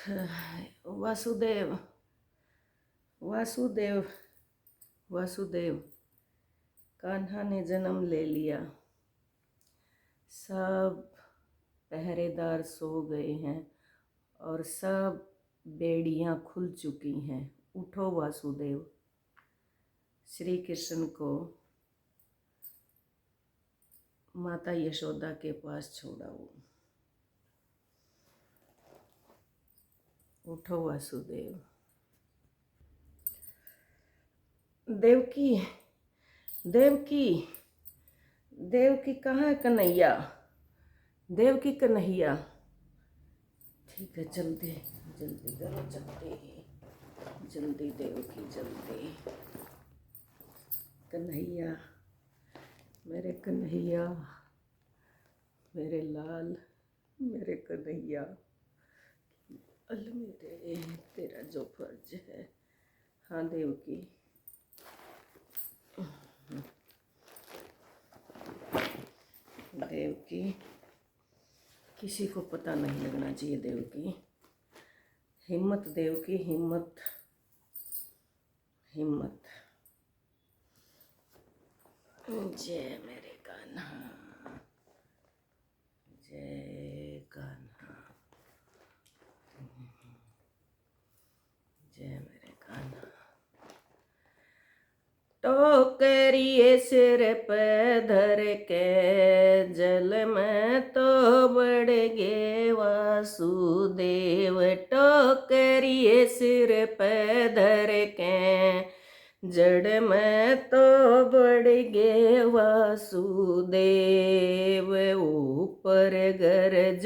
वासुदेव वासुदेव वासुदेव। कान्हा ने जन्म ले लिया। सब पहरेदार सो गए हैं और सब बेड़ियां खुल चुकी हैं। उठो वासुदेव। श्री कृष्ण को माता यशोदा के पास छोड़ाओ। उठो वासुदेव। देवकी देवकी देवकी कहाँ है कन्हैया? देवकी कन्हैया। ठीक है, जल्दी जल्दी करो, जल्दी देवकी जल्दी। कन्हैया, मेरे कन्हैया, मेरे लाल, मेरे कन्हैया, अलमेरे तेरा जो फर्ज है। हाँ देवकी। देवकी, किसी को पता नहीं लगना चाहिए देवकी। हिम्मत देवकी, हिम्मत हिम्मत। जय मेरे कान्हा, जय कान्हा, जय मेरे कान्हा। टोकरिए सिर पे धर के जल में तो बढ़ गे वासुदेव। टोकरिए सिर पे धर के जड़ में तो बढ़ गे वासुदेव। ऊपर गरज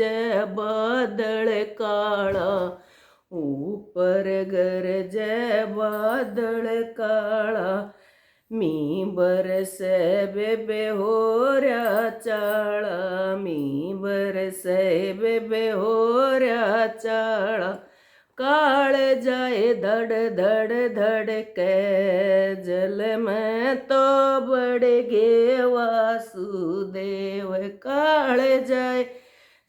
बादल काला, ऊपर गरज बादल काला। मी बरसे बेबे हो रहा चाला, मी बरसे बेबे हो रहा चाला। काल जाए धड़ धड़ धड़ के जल में तो बढ़ गे वासुदेव। काल जाए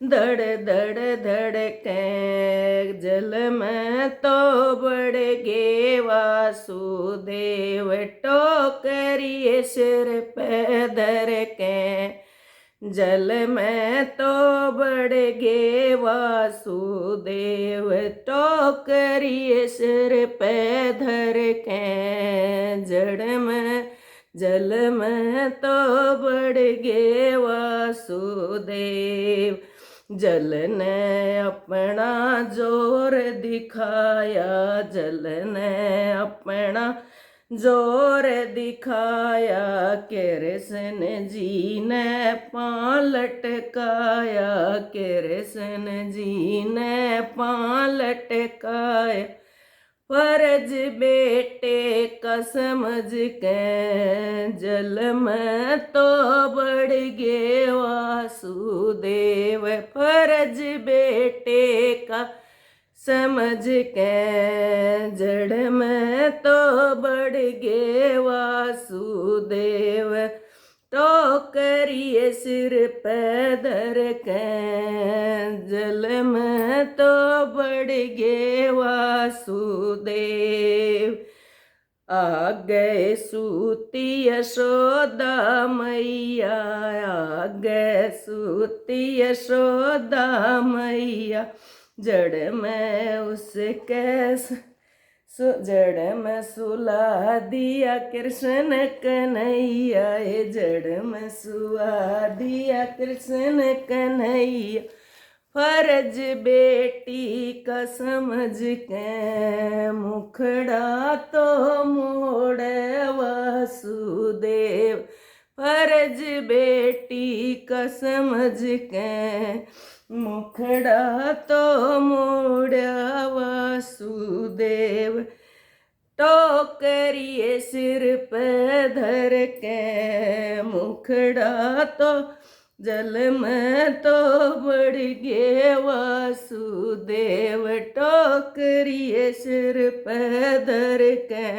धड़ धड़ धड़ के जल में तो बढ़ गे वासुदेव। टोकरिए सिर पे धर के जल में तो बढ़ गे वासुदेव। टोकरिए सिर पे धर के जड़ में जल में तो बढ़ गे वासुदेव। जल ने अपना जोर दिखाया, जल ने अपना जोर दिखाया। कृष्ण जी ने पाँव लटकाया, कृष्ण जी ने पाँव लटकाया। फर्ज बेटे का समझ के जल में तो बढ़ गे वासुदेव। फर्ज बेटे का समझ के जड़ में तो बढ़ गे वासुदेव। टोकरिए सिर पे धर के जल में तो बढ़ गे वासुदेव। आ गए सूती यशोदा मैया, आ गए सूती यशोदा मैया। जड़ में उसके जड़ में सुला दिया कृष्ण कन्हैया। जड़ में सुला दिया कृष्ण कन्हैया। फर्ज बेटी का समझ के मुखड़ा तो मोड़ वासुदेव। फर्ज बेटी का समझ के मुखड़ा तो मोड़ वासुदेव। टोकरिए सिर पे धर के मुखड़ा तो जल में तो बढ़ गे वासुदेव। टोकरिए सिर पे धर के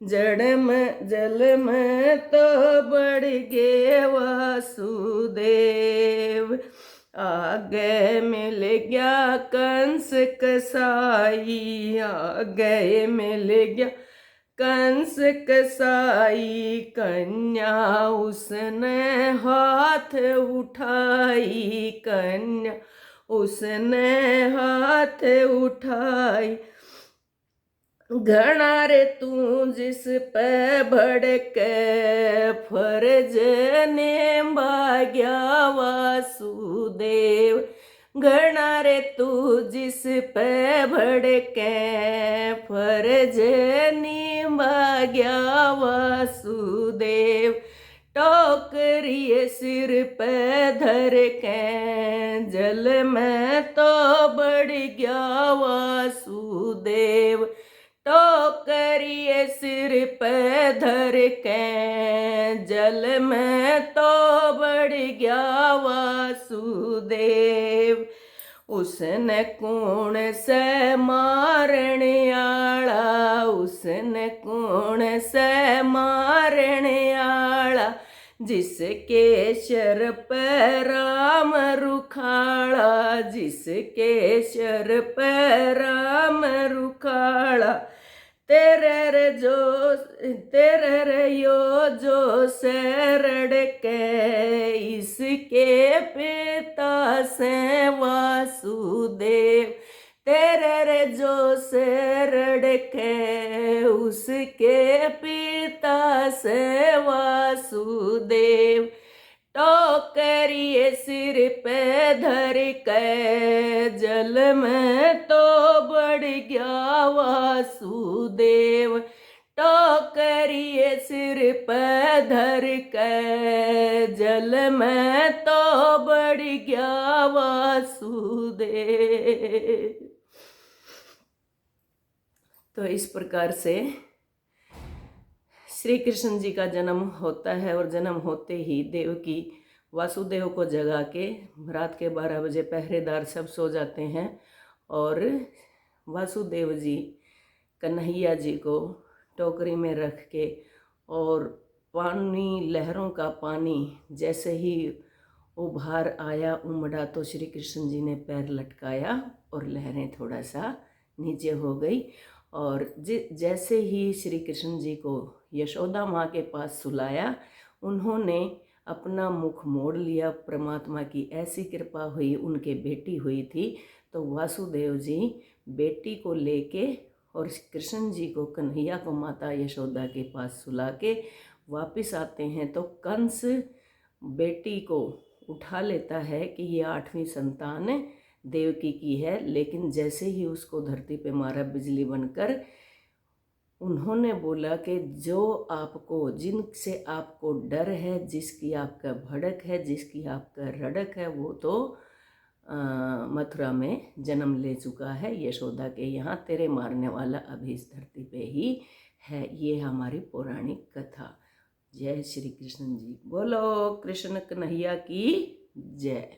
जड़ में जल में तो बढ़ गे वासुदेव। आ गए मिल गया कंस कसाई, आ गए मिल गया कंस कसाई, कन्या उसने हाथ उठाई, कन्या उसने हाथ उठाई। घना रे तू जिस पे भड़के, फर्ज निभा गया वासुदेव। घना रे तू जिस पे भड़के, फर्ज निभा गया वासुदेव। टोकरी सिर पे धर के, जल में तो बढ़ गया वासुदेव। टोकरी सिर पे धर के, जल में तो बढ़ गया वासुदेव। उसने कौन से मारने आला, उसने कौन से मारने आला, जिसके शर पे राम रुखाड़ा, जिसके शर पे राम रुखाड़ा। तेरे रे यो जो शरण के, इसके पिता से वासुदेव। तेरे रे जो शरण के, उसके पिता से वासुदेव। टोकरी सिर पे धर के, जल में तो बढ़ गया वासुदेव। टोकरी सिर पे धर के, जल में तो बढ़ गया वासुदेव। तो इस प्रकार से श्री कृष्ण जी का जन्म होता है, और जन्म होते ही देवकी वासुदेव को जगा के, रात के 12 बजे पहरेदार सब सो जाते हैं, और वासुदेव जी कन्हैया जी को टोकरी में रख के, और पानी, लहरों का पानी जैसे ही उभार आया, उमड़ा, तो श्री कृष्ण जी ने पैर लटकाया और लहरें थोड़ा सा नीचे हो गई। और जैसे ही श्री कृष्ण जी को यशोदा माँ के पास सुलाया, उन्होंने अपना मुख मोड़ लिया। परमात्मा की ऐसी कृपा हुई, उनके बेटी हुई थी, तो वासुदेव जी बेटी को लेके और कृष्ण जी को, कन्हैया को माता यशोदा के पास सुला के वापिस आते हैं। तो कंस बेटी को उठा लेता है कि ये 8वीं संतान देवकी की है, लेकिन जैसे ही उसको धरती पे मारा बिजली बनकर, उन्होंने बोला कि जो आपको, जिनसे आपको डर है, जिसकी आपका भड़क है, जिसकी आपका रड़क है, वो तो मथुरा में जन्म ले चुका है, यशोदा के यहाँ। तेरे मारने वाला अभी इस धरती पे ही है। ये हमारी पौराणिक कथा। जय श्री कृष्ण जी। बोलो कृष्ण कन्हैया की जय।